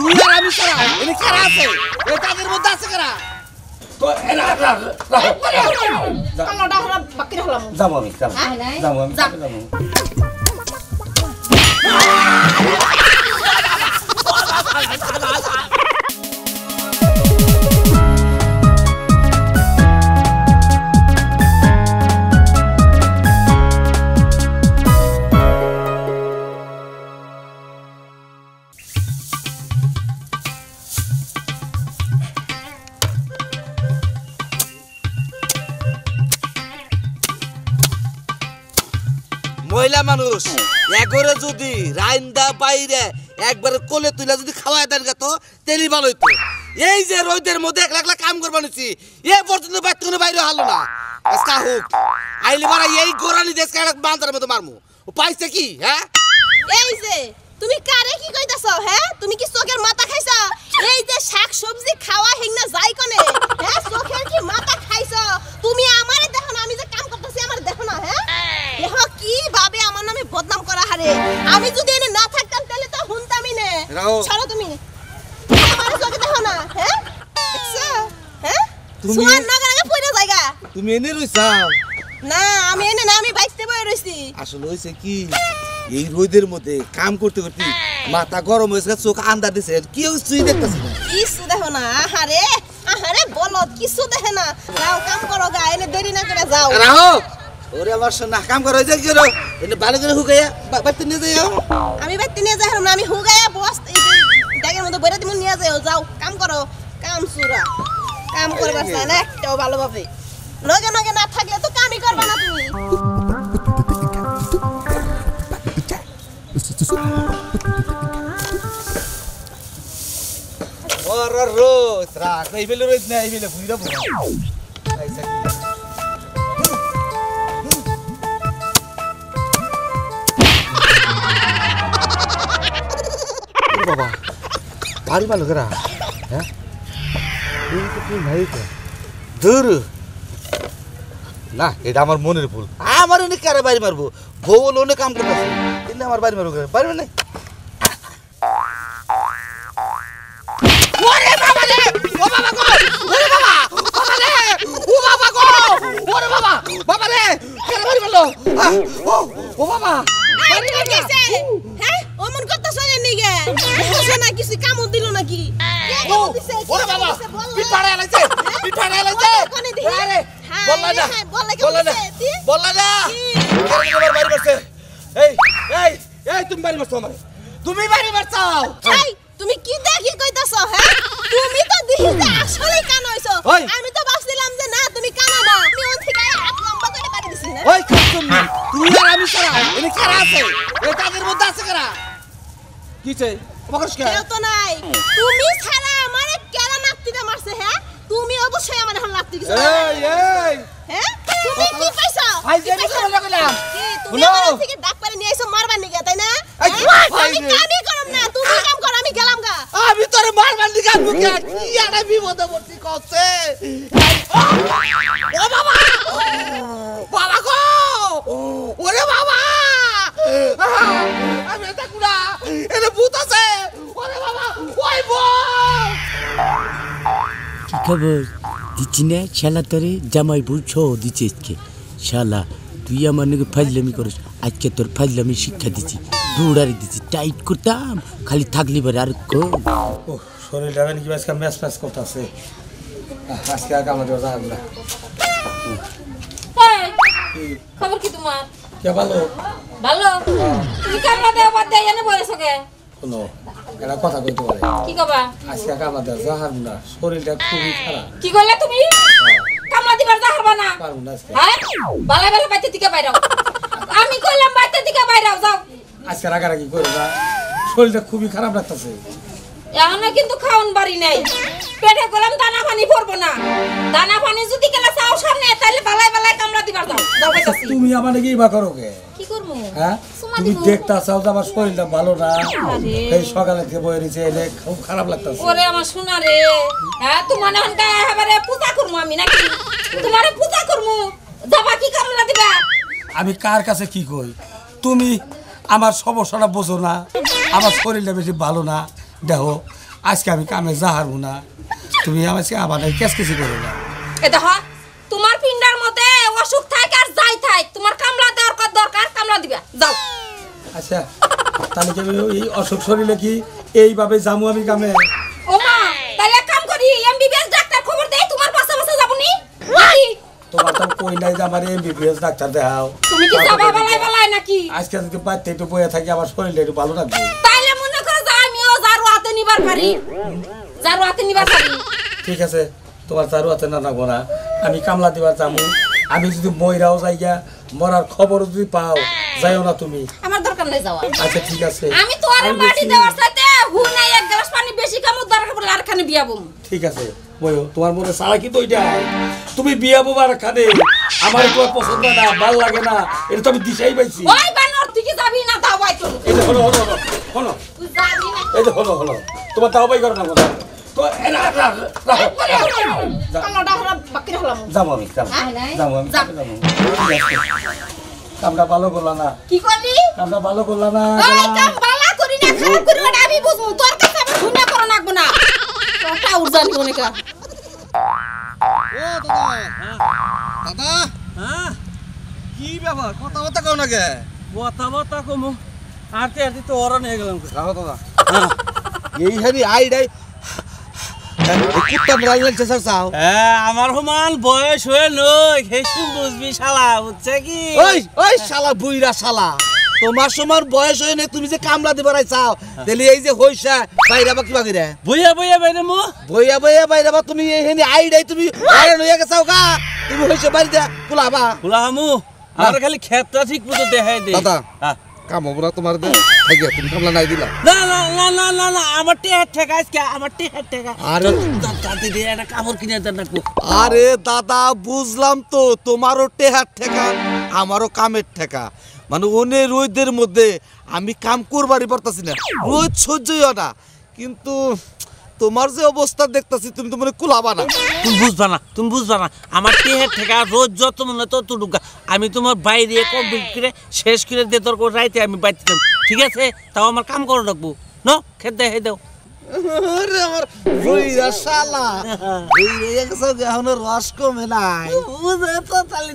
তুই আর আমি ছাড়া এনে কারা আছে এই কাজের মধ্যে আছে কারা তো এনা কালোটা হলো বাকিরা হলাম যাবো আমি যাবো মহিলা মানুষ একবারে যদি রাইন্দা বাইরে একবারে কোলে তুইলা যদি খাওয়ায় দেন তো তেলি ভালো হইতো এই যে রোদের মধ্যে একলা একলা কাম করবা নিছি এ পর্যন্ত বাইরে বাইরে হলো না আজকা হোক আইলি মারা এই গোরানি দেশ কাটা বান্দার মতো মারমু ও পাইছে কি হ্যাঁ এই যে তুমি কারে কি কইতাছো হ্যাঁ তুমি কি চোখের মাথা খাইছো এই যে শাক সবজি খাওয়া হেংনা যাই কোনে হ্যাঁ চোখের কি মাথা খাইছো তুমি আমারে দেখো না আমি যে কাম করতেছি আমারে দেখো না হ্যাঁ দেখো কি ভাবে আমার নামে বদনাম করা হারে আমি যদি এনে না থাকতাম তাহলে তো হুনতামই না ছাড়ো তুমি আমারে চোখে দেখো না হ্যাঁ দেখছো হ্যাঁ তুমি সুয়ার নাগারে পড়ে জায়গা তুমি এনে রইছাও না আমি এনে না আমি বাইতে বই রইছি আসলে হইছে কি এই রোদের মধ্যে কাম করতে করতে মাথা গরম হয়েছে চোখ আন্দার দিছে কেউ সুই দেখতেছে না কিছু দেখো না আহারে আহারে বলো কিছু দেখে না যাও কাম করো গা এনে দেরি না করে যাও রাও ওরে আমার সোনা কাম করো যে কি রো এনে ভালো করে হুগাইয়া বাইতে নিয়ে যাও আমি বাইতে নিয়ে যাই না আমি হুগাইয়া বস এই ব্যাগের মধ্যে বইরা তুমি নিয়ে যাও যাও কাম করো কাম সুরা কাম করবা না একটাও ভালোভাবে লগে লগে না থাকলে তো কামই করবা না তুমি ওরে রোজ রাখ এই বেলে রোজ না এই বেলে ভুইরা ভুইরা আইসা কি বাবা বাড়ি ভালো করা হ্যাঁ এই তো কি নাই তো দূর না এটা আমার মনের ভুল আমার এনে কারে বাড়ি মারবো বউ লোনে কাম করতেছে কিন্তু আমার বাড়ি মারবো পারবে না ওরে বাবা রে ও বাবা গো ওরে বাবা বাবা রে ও বাবা গো ওরে বাবা বাবা রে কারে বাড়ি মারলো ও বাবা বাড়ি গেছে হ্যাঁ ওমন করতেছ নিগে বুঝছ না কিছু কাম দিল নাকি ওরে বাবা পিঠাড়া লাইছে আরে বললা না বললা না আমার বাড়ি মারছে এই এই এই তুমি বাড়ি মারছো আমারে তুমি বাড়ি মারছো এই তুমি কি দেখি কইতাছ হ্যাঁ তুমি তো দিহিতে আসলে কান হইছো আমি তো ভাবছিলাম যে না তুমি কানা না আমি ওন থেকে হাত লম্বা করে বাড়ি দিছি না ওই কাস্টম তুই আর আমি ছাড়া এনে কারা আছে এই কাজের মধ্যে আছে কারা কিছে তোমার কি কেউ তো নাই তুমি ছাড়া আমারে কেলা নাকতিটা মারছে হ্যাঁ তুমি অবশ্যই আমারে হল নাকতি দিছো এই এই হ্যাঁ তুমি কি পাইছো ভাই যে আমি লাগলাম তুমি আমার থেকে ডাক পারে নিয়ে আইছো মারবার নিগে তাই না আমি কামই করব না তুমি কাম করো আমি গেলাম গা আমি তোরে মারবার নিগে মুকে কি আরে বিপদে পড়ছি কইছে ও বাবা বাবা গো ওরে বাবা আমি এটা কুড়া এনে ভূত আছে ওরে বাবা ওই বল কি খবর দিচ্ছি না শালা তোরে জামাই বউ ছ দিচ্ছে আজকে শালা তুই আমার নাকি ফাজলামি করিস আজকে তোর ফাজলামি শিক্ষা দিচ্ছি দৌড়ারি দিচ্ছি টাইট করতাম খালি থাকলি বারে আর ও শরীরটা মানে কি আজকে ম্যাচ ম্যাচ করতেছে আজকে আর কামা দেওয়া যাবে না খবর কি তোমার কে ভালো ভালো তুমি কামলা দেওয়া বাদ দিয়ে এনে বলেছো কে শোনো একটা কথা কইতে পারে কি কবা আজকে কামা দেওয়া যাবে না শরীরটা খুবই খারাপ কি কইলে তুমি কামলা দিবার যা হারবা না পারবো না আজকে হ্যাঁ বালা বালা বাইতে থেকে বাইরাও আমি কইলাম বাইতে থেকে বাইরাও যাও আজকে রাগারাগি করে না শরীরটা খুবই খারাপ লাগতেছে এখনো কিন্তু খাওন বাড়ি নাই পেটে গলাম দানা পানি পড়বো না দানা পানি যদি কেলা চাও সামনে তাহলে বালাই বালাই কামলা দিবার যাও যাও কইতাছি তুমি আমারে কি বা করো কে কি করব হ্যাঁ তুমি দেখতাছাও যে আমার শরীরটা ভালো না এই সকালে থেকে বই রইছে এলে খুব খারাপ লাগতাছে ওরে আমার সোনা রে হ্যাঁ তোমার এখন এবারে পূজা করবো আমি নাকি তোমারে পূজা করবো যাবা কি কামলা দিবা আমি কার কাছে কি কই তুমি আমার সমস্যাটা বোঝো না আমার শরীরটা বেশি ভালো না দেখো আজকে আমি কামে যাহারবো না তুমি আমাকে আবার কেসকেসি করো না এ দেখো তোমার পিন্ডার মধ্যে অসুখ থাক আর যাই থাক তোমার কামলা দেওয়ার দরকার কামলা দিবা যাও আচ্ছা তাহলে কি এই অসুখ শরীরে কি এইভাবে যাবো আমি কামে ও মা তাহলে কাম করি এমবিবিএস ডাক্তার খবর দেই তোমার পাশে পাশে যাবনি তোমার তো কই নাই যে আমার এমবিবিএস ডাক্তার দেখাও তুমি কি যাবা বালাই নাকি আজকে যদি বাড়িতে একটু বয়ে থাকি আমার শরীরটা একটু ভালো লাগবে তাইলে মনে করো যে আমিও জারু হাতে নিবার পারি ঠিক আছে তোমার চারু হাতে না নাগো না আমি কামলা দিবার যাবো আমি যদি মইরাও যাইয়া মরার খবর যদি পাও যাইও না তুমি আমার দরকার নাই যাওয়া আচ্ছা ঠিক আছে আমি তোর বাড়ি দেওয়ার সাথে হুই নাই এক গ্লাস পানি বেশি কামো দরকার পড়লে আর খানে বিয়াবো ঠিক আছে বইও তোমার মনে সারা কি দইটা তুমি বিয়াবো আর খানে আমার তোমার পছন্দ না ভালো লাগে না এটা তো আমি দিশাই পাইছি ওই বানর তুই কি যাবি না দাও ভাই তো এই যে হলো তুই যাবি না এই যে হলো তোমার দাও ভাই করো না কথা তো কামড়া হলা বাকি হলাম যাবো আমি কামটা ভালো করলা না কি করলি কামটা ভালো করলা না ওই কাম ভালো করি না খারাপ করি না আমি বুঝমু তোর কাছে আমি শুনে করো নাকবো না তোরটা উড়জান কোনে কা ও দাদা হ্যাঁ কি ব্যাপার কথা কও না কে কথা কমু আরতে তো অরণ হয়ে গেলাম রাখো দাদা এই হারি আইডাই কুত্তা ড্রাইভ লাগছে স্যার চাও আমার সমান বয়স হয়ে নই হেসু বুঝবি শালা বুঝছে কি ওই শালা বুইরা শালা তোমার সমান বয়স হয়ে নেই তুমি যে কামলা দিবার চাও তাহলে এই যে হইসা বাইরে বা কিবা করে বইয়া বাইরে মো বইয়া বাইরে বা তুমি এইখানে আইডাই তুমি আরে নইয়া গেছাও গা তুমি হইসা বাড়ি যা কুলাবা কুলামু আর খালি ক্ষেতটা ঠিক মতো দেখাই দে দাদা কাম হবো না তোমার দে তুমি কামলা নাই দিলা না আমার টেহার ঠেকা আজকে আমার টেহার ঠেকা আরে তাতে দিয়ে একটা কাপড় কিনে দেন না আরে দাদা বুঝলাম তো তোমারও টেহার ঠেকা আমারও কামের ঠেকা মানে ওনে রোদের মধ্যে আমি কাম করবারই পারতাছি না রোদ সহ্যই হয় না কিন্তু তোমার যে অবস্থা দেখতাছি তুমি তো মনে কুলাবা না তুমি বুঝবা না আমার টেহার ঠেকা রোজ যত মনে তত ঢুকা আমি তোমার বাইরে কমপ্লিট করে শেষ করে দিয়ে তোর রাইতে আমি বাইতে যাব ঠিক আছে তাও আমার কাম করে রাখবো ন খেতে দেখাই দাও আরে আমার বইরা শালা এই রে গেছে এখন রস কমে নাই বুঝে তো তালি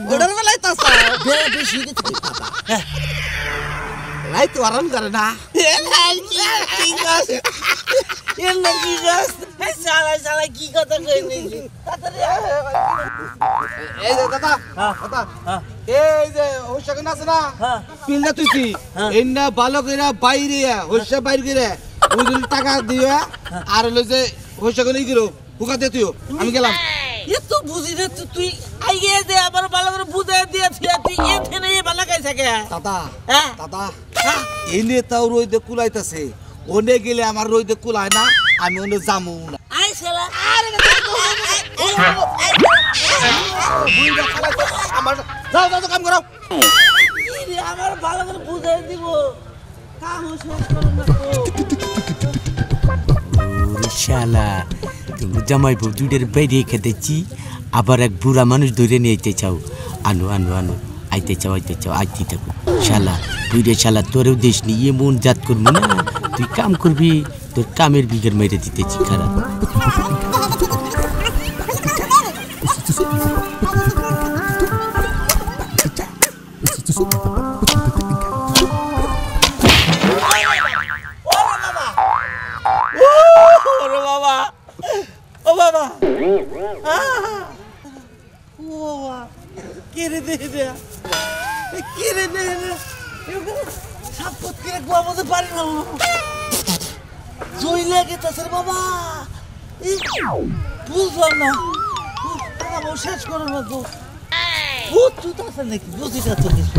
গোড়ার বেলায় তাসা বেড়া বেশি গেছে লাই তো আরাম করে না ঠিক আছে শালা কি কথা কই নিছি এই যে দাদা এই যে হইসা কেন আছে না পিল্লা তুইছি এই না ভালো কইরা বাইরে হইসা বাইরে করে ওই টাকা দিও আর হলো যে হইসা কেন গিরো হুকা দে তুইও আমি গেলাম এ তো বুঝি না তুই আইগে দে আবার ভালো করে বুঝাই দিয়ে তুই এখানে ভালো খাই থাকে দাদা হ্যাঁ দাদা এনে তাও রইতে কুলাইতাছে ওনে গেলে আমার রইতে কুলায় না আমি ওনে যামু না আই শালা আমার যাও যাও কাম করো আমার ভালো করে বুঝাই দিব কাম শেষ করে না শালা তুমি জামাই বউ দুইটার বাইরে খেতেছি আবার এক বুড়া মানুষ ধরে নিয়ে আইতে চাও আনো আইতে চাও আইতে থাকো শালা দুইটা শালা তোরেও দেশ নিয়ে মন জাত করবো না তুই কাম করবি তোর কামের বিঘের মেরে দিতেছি খারাপ ও বাবা কেড়ে দে সাপত কেড়ে গোয়া মধ্যে পারি না জই লাগে তাসের বাবা বুঝলাম না শেষ করো না তো ভূত তুই তাসের নাকি বুঝি না তো কিছু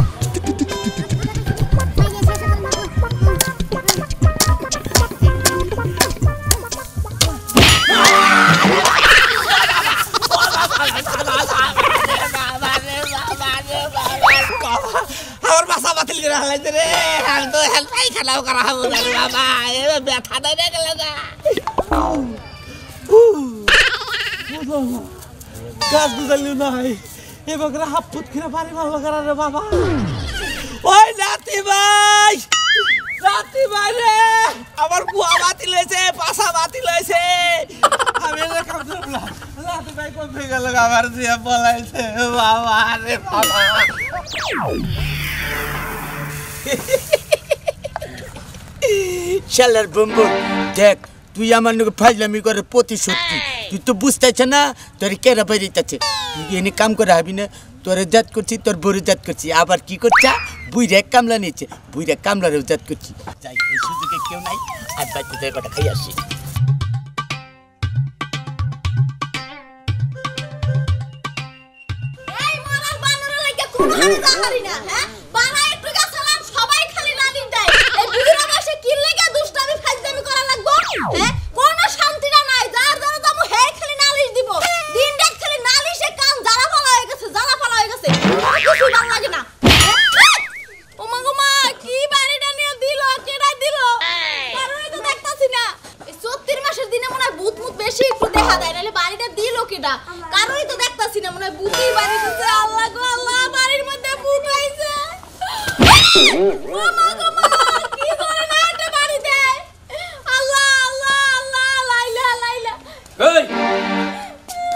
আমার বাসা বাতিল করে হালাইতে রে আমি তো হেলপাই খেলাও করা হবো না রে বাবা এবার ব্যথা দেয় না গেলে না গাছ বুঝালি নাই এবার হাফ ফুট খেয়ে বাড়ি ভালো করা রে বাবা ওই নাতি ভাই রাতি বাইরে আমার কুয়া বাতিল হয়েছে, পাশা বাতিল হয়েছে। আমি কাম করব না। রাতি ভাই কোন থেকে গেল আমার দিয়ে বলাইছে বাবা রে বাবা। শালার বম্বল দেখ তুই আমার নাকি ফাজলামি করে প্রতিশোধ কি তুই তো বুঝতেছ না তোর কেরা বেরিয়েছে তুই এনে কাম করে হবি না তোরে জাত করছি তোর বড় জাত করছি আবার কি করছে বুইরা কামলা নিয়েছে বুইরা কামলারেও জাত করছি যাই এই সুযোগে কেউ নাই আর বাচ্চা থেকে কটা খাই আসি এই মরার বানরের লাগে কোনো হারি না হ্যাঁ বাবা একটু গেছলাম সবাই খালি নালিশ দেয় এই বুড়া বসে কি লাগা দুষ্টামি ফাজলামি করা লাগবো হ্যাঁ কোনো শান্তিটা নাই যার যার দামু হে খালি নালিশ দিব দিন রাত খালি নালিশে কান জ্বালা ফালা হয়ে গেছে কিছু ভালো লাগে না ও মা গো মা কি বাড়িটা নিয়ে দিল কেডা দিল কারণে তো দেখতাছি না এই 34 মাসের দিনে মনে হয় ভূত মুত বেশি একটু দেখা যায় নালে বাড়িটা দিল কেডা কারণে তো দেখতাছি না মনে হয় ভূতই বাড়ি দিছে আল্লাহ গো আল্লাহ বাড়ির মধ্যে ভূত আইছে ও মা গো মা কি করে না এটা বাড়ি দেয় আল্লাহ আল্লাহ আল্লাহ লাইলা লাইলা এই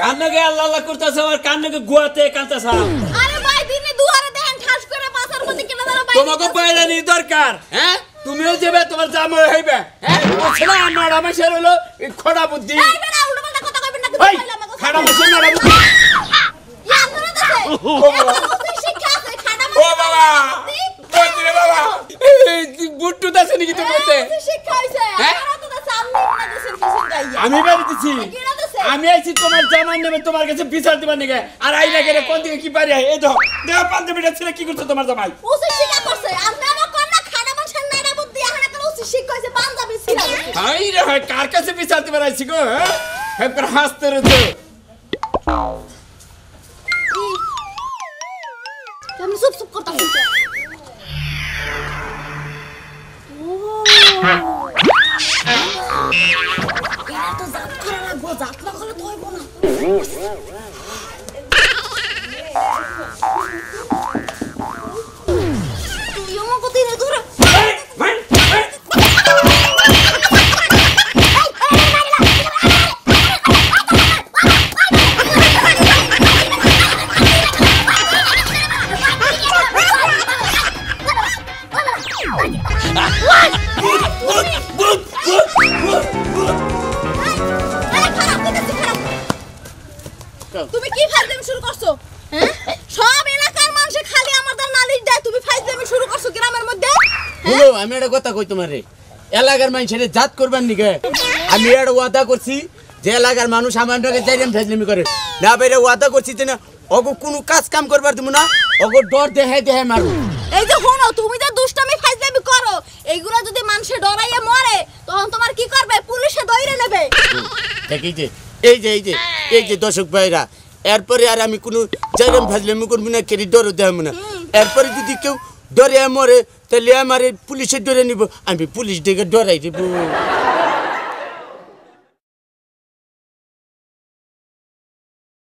কান্নাকে আল্লাহ আল্লাহ করতেছ আর কান্নাকে গুয়াতে কাঁদতেছ আরে ভাই দিনে দুয়ারে দেখেন ঠাস করে পাছার মধ্যে কেন দাঁড়া ভাই তোমাকে বাইরে নি দরকার হ্যাঁ তুমিও যাবে তোমার জামাই হইবে হ্যাঁ ওছলা আমার আমাশের হলো খড়া বুদ্ধি এই বেটা উল্টো পাল্টা কথা কইবেন না এই খাড়া মাছের না বুদ্ধি ইয়া ধরে দেছে ও বাবা শিক্ষা আছে খাড়া ও বাবা বন্ধুরে বাবা এই বুট্টু দাসে নাকি তোমাতে শিক্ষা হইছে আমরা তো সামনে না দেশের কিছু গাইয়া আমি বাড়ি দিছি আমি আইছি তোমার জামাই নেবে তোমার কাছে বিচার দিবার নিগে আর আইনা গেলে কোন দিকে কি পারি এই দেখো দেহ পাঞ্জাবিটা ছেলে কি করছে তোমার জামাই ওসি শিক্ষা করছে আপনি আমার কন্যা খাড়া মাছের নাইরা বুদ্ধি এখন একটা ওসি শিক্ষা হইছে পাঞ্জাবি ছিল হাই রে হাই কার কাছে বিচার দিবার আইছি গো হ্যাঁ হেপর হাসতে রয়েছে আমি চুপ চুপ করতাছি এরা তো জাত করা লাগবো জাত না করলে তো হইব না তুই আমার কথা রে দূরে তুমি কি ফাজলামি শুরু করছো হ্যাঁ সব এলাকার মানুষ খালি আমাদের নালিশ দেয় তুমি ফাজলামি শুরু করছো গ্রামের মধ্যে হলো আমি একটা কথা কই তোমারে এলাকার মানুষের জাত করবার নিকে আমি একটা ওয়াদা করছি যে এলাকার মানুষ আমার নাকি যাইরাম ফাজলামি করে না বাইরে ওয়াদা করছি যে না ওগো কোনো কাজ কাম করবার দিব না ওগো ডর দেখাই দেখাই মারু এই যে শোনো তুমি যে দুষ্টামি ফাজলামি করো এইগুলা যদি মানুষে ডরাইয়া মরে তখন তোমার কি করবে পুলিশে ধরে নেবে দেখি যে এই যে দর্শক ভাইরা এরপরে আর আমি কোনো যাইরাম ফাজলামি করবো না কেরি ডর দেখাবো না এরপরে যদি কেউ ডরে মরে তাহলে আমার পুলিশে ডরে নিব আমি পুলিশ দেখে ডরাই দেবো